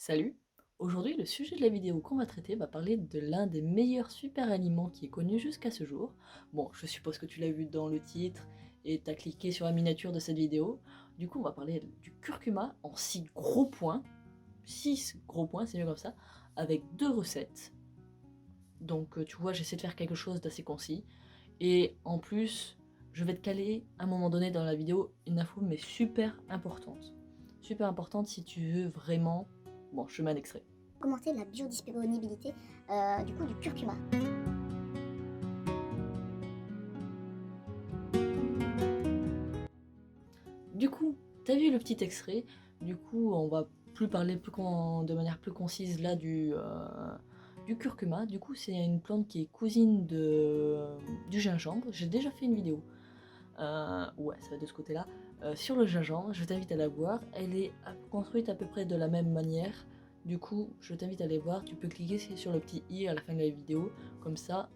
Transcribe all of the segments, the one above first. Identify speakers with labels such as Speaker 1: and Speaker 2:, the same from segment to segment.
Speaker 1: Salut! Aujourd'hui, le sujet de la vidéo qu'on va traiter va parler de l'un des meilleurs super aliments qui est connu jusqu'à ce jour. Bon, je suppose que tu l'as vu dans le titre et t'as cliqué sur la miniature de cette vidéo. Du coup, on va parler du curcuma en 6 gros points. 6 gros points, c'est mieux comme ça, avec 2 recettes. Donc, tu vois, j'essaie de faire quelque chose d'assez concis. Et en plus, je vais te caler à un moment donné dans la vidéo une info, mais super importante. Super importante si tu veux vraiment... Bon, je mets un extrait.
Speaker 2: Commenter la biodisponibilité du curcuma.
Speaker 1: Du coup, t'as vu le petit extrait. Du coup, on va plus parler de manière plus concise là du curcuma. Du coup, c'est une plante qui est cousine du gingembre. J'ai déjà fait une vidéo. Ouais, ça va de ce côté-là. Sur le gingembre, je t'invite à la voir. Elle est construite à peu près de la même manière. Du coup, je t'invite à aller voir. Tu peux cliquer sur le petit i à la fin de la vidéo. Comme ça,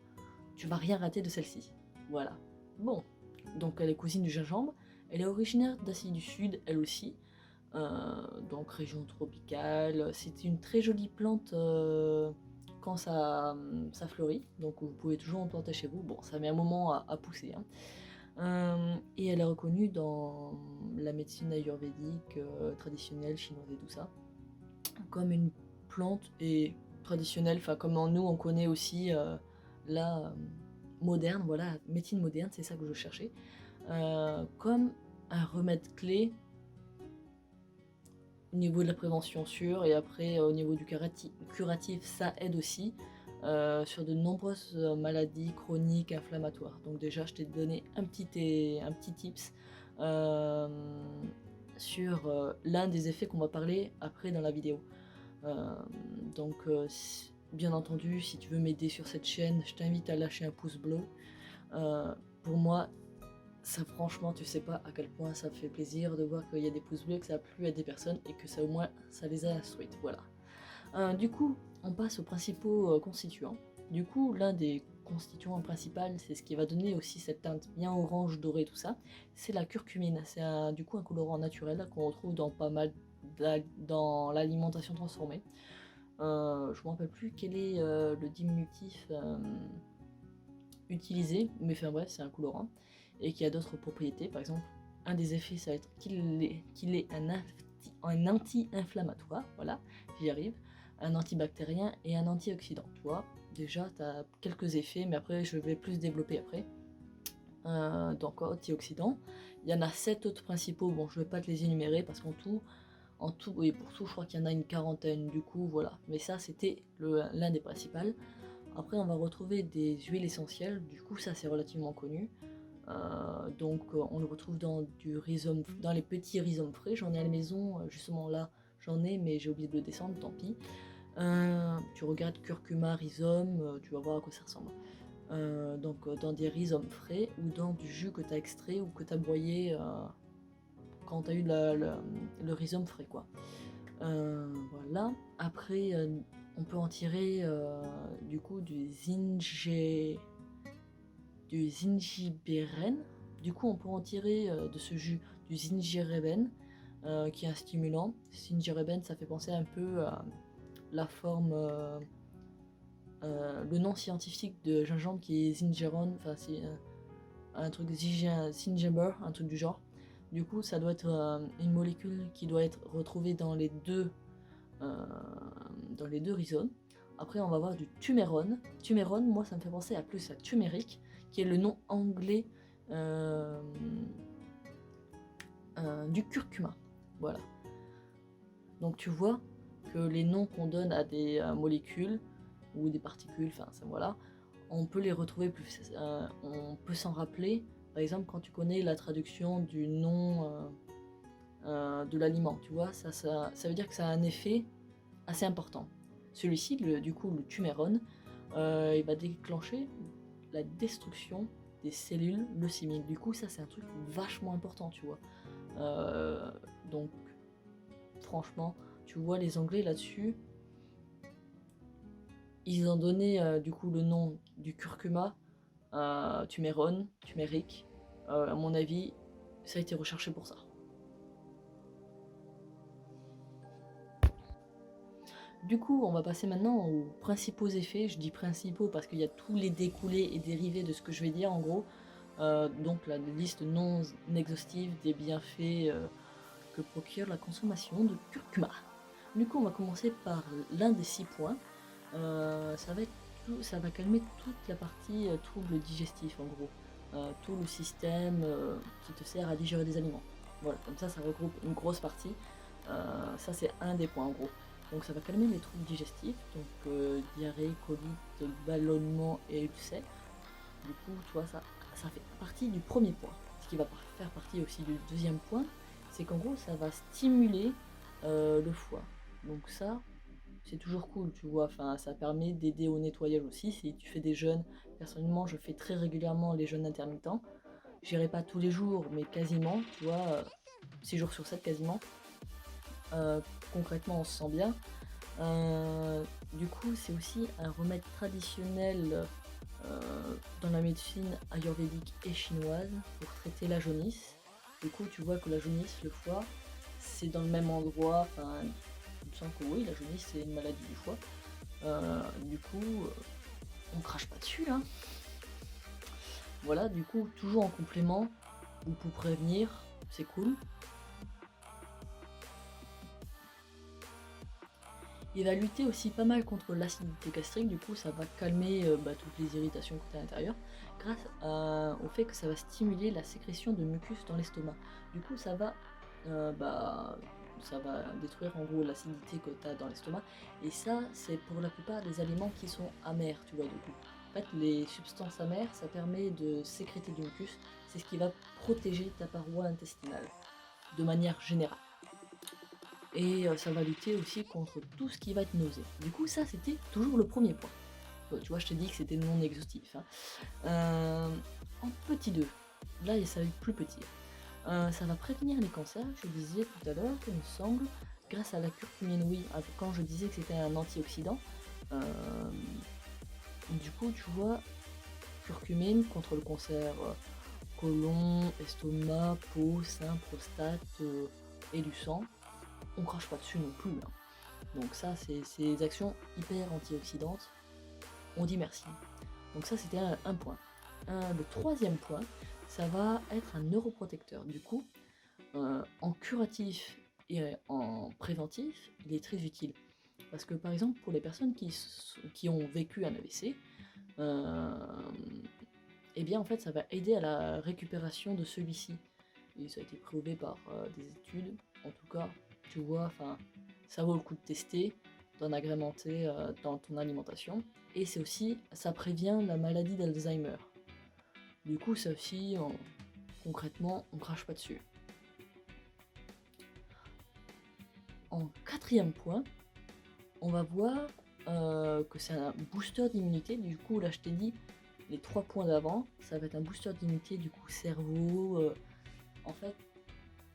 Speaker 1: tu vas rien rater de celle-ci. Voilà. Bon, donc elle est cousine du gingembre. Elle est originaire d'Asie du Sud, elle aussi. Donc région tropicale. C'est une très jolie plante quand ça fleurit. Donc vous pouvez toujours en planter chez vous. Bon, ça met un moment à pousser, hein. Et elle est reconnue dans la médecine ayurvédique traditionnelle, chinoise et tout ça, comme une plante et traditionnelle, enfin comme en nous on connaît aussi la moderne, voilà, médecine moderne, c'est ça que je cherchais, comme un remède clé au niveau de la prévention sûre, et après au niveau du curatif, ça aide aussi sur de nombreuses maladies chroniques inflammatoires. Donc déjà, je t'ai donné un petit tips euh, sur l'un des effets qu'on va parler après dans la vidéo. Euh, donc bien entendu, si tu veux m'aider sur cette chaîne, je t'invite à lâcher un pouce bleu. Pour moi, ça franchement, tu sais pas à quel point ça me fait plaisir de voir qu'il y a des pouces bleus, que ça a plu à des personnes et que ça au moins ça les a instruites. Voilà. Du coup, on passe aux principaux constituants. Du coup, l'un des constituants principaux, c'est ce qui va donner aussi cette teinte bien orange, dorée, tout ça, c'est la curcumine. C'est du coup un colorant naturel qu'on retrouve dans pas mal dans l'alimentation transformée. Je me rappelle plus quel est le diminutif utilisé, mais enfin bref, c'est un colorant et qui a d'autres propriétés. Par exemple, un des effets, ça va être qu'il est un anti-inflammatoire, voilà, j'y arrive, un antibactérien et un antioxydant. Tu vois, déjà, tu as quelques effets, mais après, je vais plus développer après. Donc, antioxydants, il y en a 7 autres principaux. Bon, je vais pas te les énumérer parce qu'en tout, et pour tout, je crois qu'il y en a une quarantaine, du coup, voilà. Mais ça, c'était l'un des principaux. Après, on va retrouver des huiles essentielles, du coup, ça, c'est relativement connu. On le retrouve dans dans les petits rhizomes frais. J'en ai à la maison, justement là, j'en ai, mais j'ai oublié de le descendre, tant pis. Tu regardes curcuma, rhizome, tu vas voir à quoi ça ressemble. Dans des rhizomes frais ou dans du jus que tu as extrait ou que tu as broyé quand tu as eu le rhizome frais, quoi. Voilà. Après, on peut en tirer du coup du zingibérène. Du coup, on peut en tirer de ce jus du zingibérène, qui est un stimulant. Zingibérène, ça fait penser un peu à la forme, le nom scientifique de gingembre qui est zingeron, enfin c'est un truc zingiber, un truc du genre. Du coup, ça doit être une molécule qui doit être retrouvée euh, dans les deux rhizomes. Après, on va voir du tumérone. Tumérone, moi, ça me fait penser à plus à turmeric, qui est le nom anglais euh, du curcuma. Voilà. Donc tu vois que les noms qu'on donne à des molécules ou des particules, enfin voilà, on peut les retrouver plus. On peut s'en rappeler, par exemple, quand tu connais la traduction du nom de l'aliment, tu vois, ça veut dire que ça a un effet assez important. Celui-ci, du coup, le tumérone, il va déclencher la destruction des cellules leucémiques. Du coup, ça, c'est un truc vachement important, tu vois. Euh, donc, franchement, tu vois, les Anglais là-dessus, ils ont donné du coup le nom du curcuma, tumérone, turmeric. À mon avis, ça a été recherché pour ça. Du coup, on va passer maintenant aux principaux effets. Je dis principaux parce qu'il y a tous les découlés et dérivés de ce que je vais dire en gros. Donc la liste non exhaustive des bienfaits que procure la consommation de curcuma. Du coup, on va commencer par l'un des 6 points. Ça va calmer toute la partie troubles digestifs en gros. Tout le système qui te sert à digérer des aliments. Voilà, comme ça regroupe une grosse partie. Ça c'est un des points en gros. Donc ça va calmer les troubles digestifs, donc diarrhée, colite, ballonnement et ulcère. Du coup, tu vois, ça fait partie du premier point. Ce qui va faire partie aussi du deuxième point, c'est qu'en gros, ça va stimuler le foie. Donc ça, c'est toujours cool, tu vois. Enfin, ça permet d'aider au nettoyage aussi. Si tu fais des jeûnes, personnellement, je fais très régulièrement les jeûnes intermittents. J'irai pas tous les jours, mais quasiment, tu vois, 6 jours sur 7 quasiment. Euh, Concrètement, on se sent bien. Du coup, c'est aussi un remède traditionnel dans la médecine ayurvédique et chinoise pour traiter la jaunisse. Du coup, tu vois que la jaunisse, le foie, c'est dans le même endroit. Enfin, il me semble que oui, la jaunisse, c'est une maladie du foie. Du coup, on crache pas dessus, hein. Voilà, du coup, toujours en complément ou pour prévenir, c'est cool. Il va lutter aussi pas mal contre l'acidité gastrique, du coup ça va calmer toutes les irritations que tu as à l'intérieur, grâce au fait que ça va stimuler la sécrétion de mucus dans l'estomac. Du coup euh, bah, ça va détruire en gros l'acidité que tu as dans l'estomac, et ça c'est pour la plupart des aliments qui sont amers, tu vois, du coup. En fait, les substances amères, ça permet de sécréter du mucus, c'est ce qui va protéger ta paroi intestinale, de manière générale. Et ça va lutter aussi contre tout ce qui va être nausée. Du coup, ça, c'était toujours le premier point. Tu vois, je te dis que c'était non exhaustif, hein. En petit 2, là, ça va être plus petit. Ça va prévenir les cancers, je disais tout à l'heure, il me semble, grâce à la curcumine, oui, quand je disais que c'était un antioxydant. Du coup, tu vois, curcumine contre le cancer côlon, estomac, peau, sein, prostate et du sang. On crache pas dessus non plus, hein. Donc ça, c'est ces actions hyper antioxydantes. On dit merci. Donc ça, c'était un point. Le troisième point, ça va être un neuroprotecteur. Du coup, en curatif et en préventif, il est très utile. Parce que par exemple, pour les personnes qui ont vécu un AVC, eh bien en fait, ça va aider à la récupération de celui-ci. Et ça a été prouvé par des études. En tout cas, tu vois, enfin, ça vaut le coup de tester, d'en agrémenter dans ton alimentation. Et c'est aussi, ça prévient la maladie d'Alzheimer. Du coup, ça aussi, concrètement, on crache pas dessus. En quatrième point, on va voir que c'est un booster d'immunité. Du coup, là, je t'ai dit, les 3 points d'avant, ça va être un booster d'immunité, du coup, cerveau. En fait,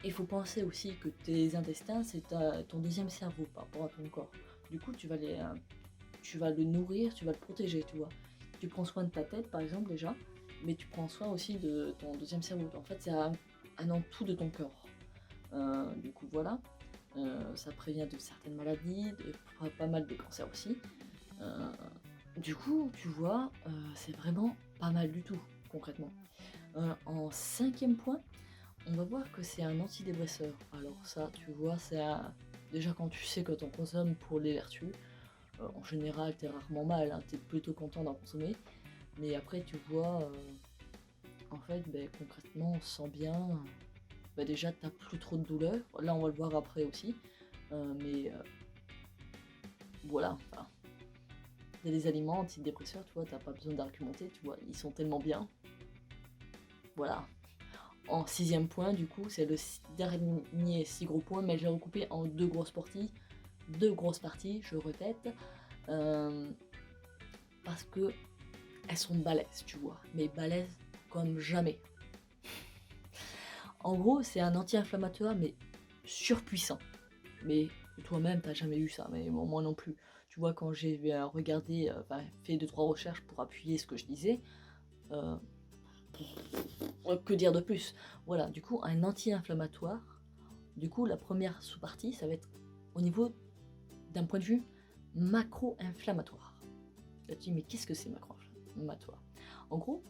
Speaker 1: il faut penser aussi que tes intestins, c'est ton deuxième cerveau par rapport à ton corps. Du coup, tu vas le nourrir, tu vas le protéger, tu vois. Tu prends soin de ta tête, par exemple, déjà, mais tu prends soin aussi de ton deuxième cerveau. En fait, c'est un en tout de ton corps. Du coup, voilà. Ça prévient de certaines maladies, pas mal des cancers aussi. Du coup, tu vois, c'est vraiment pas mal du tout, concrètement. En cinquième point, on va voir que c'est un antidépresseur. Alors ça, tu vois, déjà quand tu sais que t'en consommes pour les vertus, en général, t'es rarement mal, hein, t'es plutôt content d'en consommer. Mais après, tu vois, en fait, concrètement, on se sent bien. Déjà, t'as plus trop de douleur. Là, on va le voir après aussi. Mais voilà, enfin, il y a des aliments antidépresseurs, tu vois, t'as pas besoin d'argumenter, tu vois, ils sont tellement bien. Voilà. En sixième point, du coup, c'est le dernier 6 gros points, mais je l'ai recoupé en 2 grosses parties. 2 grosses parties, je répète. Parce que elles sont balèzes, tu vois, mais balèzes comme jamais. En gros, c'est un anti-inflammatoire, mais surpuissant. Mais toi-même, t'as jamais eu ça, mais bon, moi non plus. Tu vois, quand j'ai regardé, fait 2-3 recherches pour appuyer ce que je disais, que dire de plus? Voilà, du coup, un anti-inflammatoire. Du coup, la première sous-partie, ça va être au niveau d'un point de vue macro-inflammatoire. Là, tu dis, mais qu'est-ce que c'est macro-inflammatoire? En gros,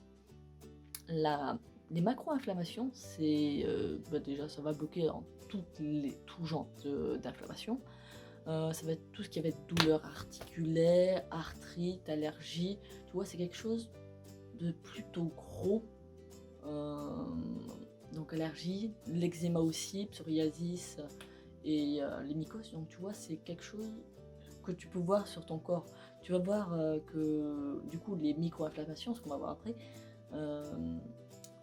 Speaker 1: les macro-inflammations, c'est déjà, ça va bloquer dans tout genre d'inflammation. Ça va être tout ce qui va être douleur articulaire, arthrite, allergie. Tu vois, c'est quelque chose de plutôt gros. Donc allergie, l'eczéma aussi, psoriasis et les mycoses. Donc tu vois, c'est quelque chose que tu peux voir sur ton corps. Tu vas voir que du coup les micro-inflammations, ce qu'on va voir après,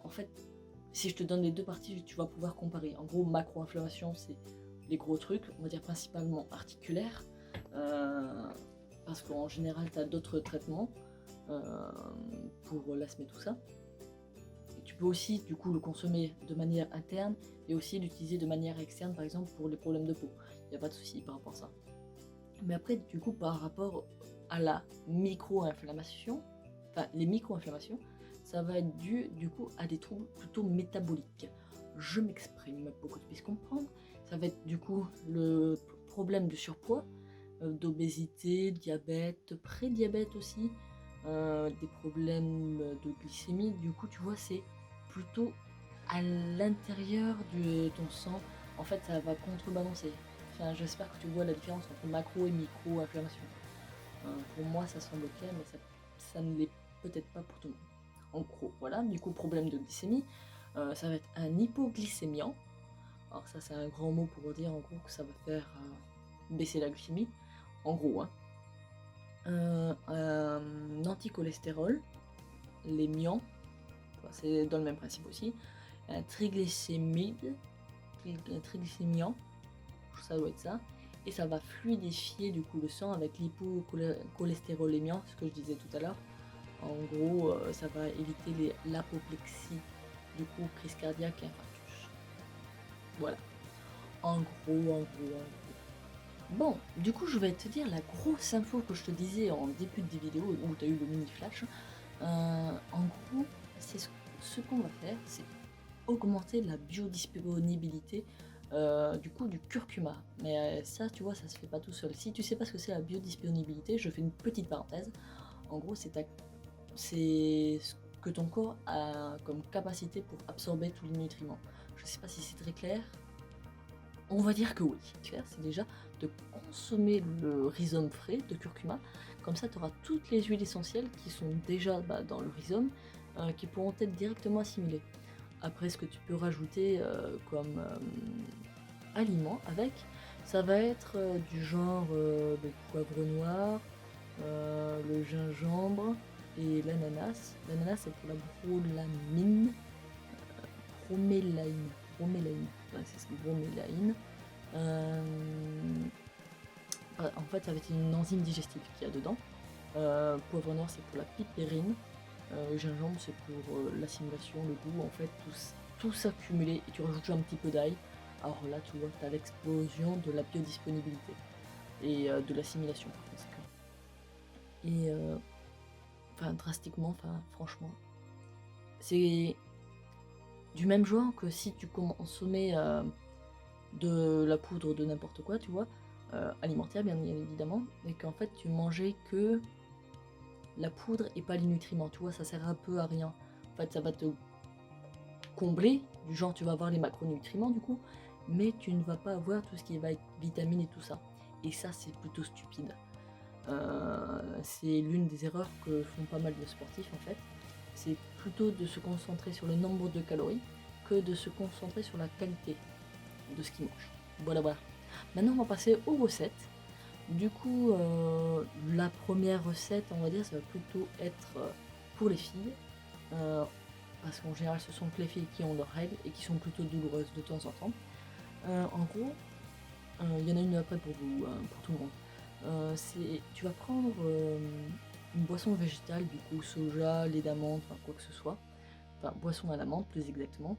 Speaker 1: en fait, si je te donne les deux parties, tu vas pouvoir comparer. En gros, macro-inflammation, c'est les gros trucs, on va dire principalement articulaires, parce qu'en général, tu as d'autres traitements pour l'asthme et tout ça. Et tu peux aussi, du coup, le consommer de manière interne et aussi l'utiliser de manière externe, par exemple, pour les problèmes de peau. Il n'y a pas de souci par rapport à ça. Mais après, du coup, par rapport à la micro-inflammation, enfin, les micro-inflammations, ça va être dû, du coup, à des troubles plutôt métaboliques. Je m'exprime pour que tu puisses comprendre. Ça va être, du coup, le problème de surpoids, d'obésité, diabète, prédiabète aussi, des problèmes de glycémie. Du coup, tu vois, c'est plutôt à l'intérieur de ton sang. En fait, ça va contrebalancer. Enfin, j'espère que tu vois la différence entre macro et micro-inflammation. Pour moi, ça semble clair, mais ça ne l'est peut-être pas pour tout le monde. En gros, voilà, du coup, problème de glycémie, ça va être un hypoglycémiant. Alors ça, c'est un grand mot pour dire en gros que ça va faire baisser la glycémie, en gros. Hein. Un anticholestérol, les miants, c'est dans le même principe aussi. Un triglycémiant, ça doit être ça. Et ça va fluidifier du coup le sang avec l'hypocholestérolémiant, ce que je disais tout à l'heure. En gros, ça va éviter l'apoplexie, du coup crise cardiaque et infarctus. Voilà. En gros. Bon, du coup, je vais te dire la grosse info que je te disais en début de vidéo où tu as eu le mini flash. En gros, c'est ce qu'on va faire, c'est augmenter la biodisponibilité du coup du curcuma. Mais ça, tu vois, ça se fait pas tout seul. Si tu sais pas ce que c'est la biodisponibilité, je fais une petite parenthèse. En gros, c'est ce que ton corps a comme capacité pour absorber tous les nutriments. Je sais pas si c'est très clair. On va dire que oui, clair, c'est déjà de consommer le rhizome frais de curcuma. Comme ça, tu auras toutes les huiles essentielles qui sont déjà dans le rhizome, qui pourront être directement assimilées. Après, ce que tu peux rajouter comme aliment avec, ça va être du genre le poivre noir, le gingembre et l'ananas. L'ananas, c'est pour la bromélaïne. Bromélaïne. Ouais, c'est ça, bromélaïne. En fait, ça va être une enzyme digestive qu'il y a dedans. Poivre noir, c'est pour la pipérine. Gingembre, c'est pour l'assimilation, le goût. En fait, tout s'accumuler et tu rajoutes un petit peu d'ail. Alors là, tu vois, tu as l'explosion de la biodisponibilité et de l'assimilation par conséquent. Et drastiquement, franchement, c'est du même genre que si tu consommais de la poudre de n'importe quoi, tu vois, alimentaire bien évidemment, et qu'en fait tu mangeais que la poudre et pas les nutriments, tu vois, ça sert un peu à rien. En fait, ça va te combler, du genre tu vas avoir les macronutriments du coup, mais tu ne vas pas avoir tout ce qui va être vitamines et tout ça. Et ça, c'est plutôt stupide. C'est l'une des erreurs que font pas mal de sportifs en fait. C'est plutôt de se concentrer sur le nombre de calories que de se concentrer sur la qualité de ce qu'ils mangent. Voilà. Maintenant, on va passer aux recettes. Du coup, la première recette, on va dire, ça va plutôt être pour les filles. Parce qu'en général, ce sont que les filles qui ont leurs règles et qui sont plutôt douloureuses de temps en temps. En gros, il y en a une après pour vous, pour tout le monde. Tu vas prendre une boisson végétale, du coup soja, lait d'amande, enfin quoi que ce soit. Enfin, boisson à l'amande plus exactement.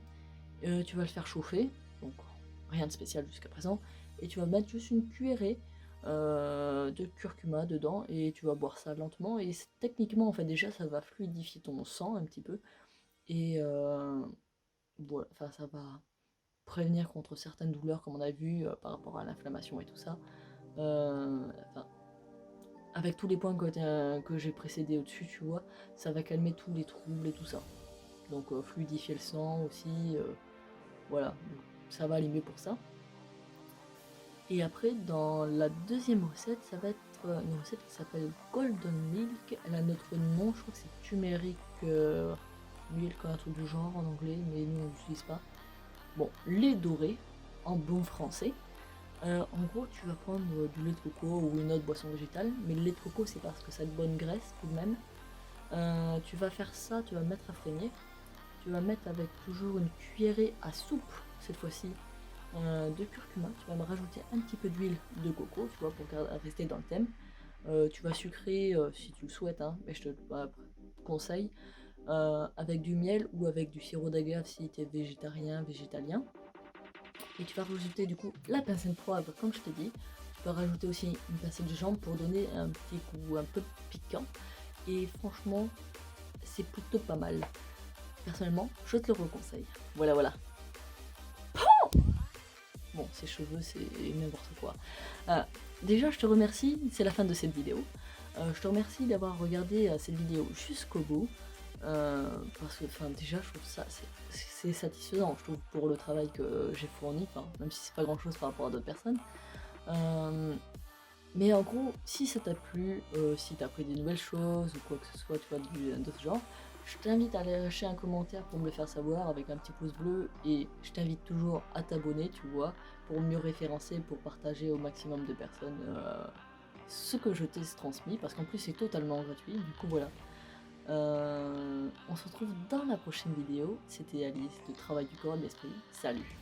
Speaker 1: Tu vas le faire chauffer, donc rien de spécial jusqu'à présent. Et tu vas mettre juste une cuillerée de curcuma dedans et tu vas boire ça lentement. Et techniquement, en fait, déjà, ça va fluidifier ton sang un petit peu. Et voilà, ça va prévenir contre certaines douleurs, comme on a vu par rapport à l'inflammation et tout ça. avec tous les points que j'ai précédés au-dessus, tu vois, ça va calmer tous les troubles et tout ça. Donc fluidifier le sang aussi, voilà, donc, ça va aller mieux pour ça. Et après, dans la deuxième recette, ça va être une recette qui s'appelle Golden Milk. Elle a notre nom, je crois que c'est turmeric milk, un truc du genre en anglais, mais nous on l'utilise pas. Bon, lait doré, en bon français. En gros, tu vas prendre du lait de coco ou une autre boisson végétale, mais le lait de coco c'est parce que ça a de bonne graisse tout de même. Tu vas faire ça, tu vas mettre à frémir. Tu vas mettre avec toujours une cuillerée à soupe, cette fois-ci, de curcuma. Tu vas me rajouter un petit peu d'huile de coco, tu vois, pour rester dans le thème. Tu vas sucrer si tu le souhaites, hein, mais je te conseille, avec du miel ou avec du sirop d'agave si tu es végétarien, végétalien. Et tu vas rajouter du coup la pincée de poivre, comme je t'ai dit. Tu vas rajouter aussi une pincée de gingembre pour donner un petit goût un peu piquant. Et franchement, c'est plutôt pas mal. Personnellement, je te le reconseille. Voilà, voilà. Bon, ses cheveux, c'est n'importe quoi. Déjà, je te remercie, c'est la fin de cette vidéo. Je te remercie d'avoir regardé cette vidéo jusqu'au bout. Parce que, enfin, déjà, je trouve ça, c'est satisfaisant, je trouve, pour le travail que j'ai fourni, même si c'est pas grand chose par rapport à d'autres personnes. Mais en gros, si ça t'a plu, si t'as appris des nouvelles choses ou quoi que ce soit, tu vois, de ce genre, je t'invite à aller lâcher un commentaire pour me le faire savoir avec un petit pouce bleu et je t'invite toujours à t'abonner, tu vois, pour mieux référencer, pour partager au maximum de personnes ce que je t'ai transmis, parce qu'en plus c'est totalement gratuit, du coup voilà. On se retrouve dans la prochaine vidéo, c'était Alice de Travail du corps et de l'esprit, salut!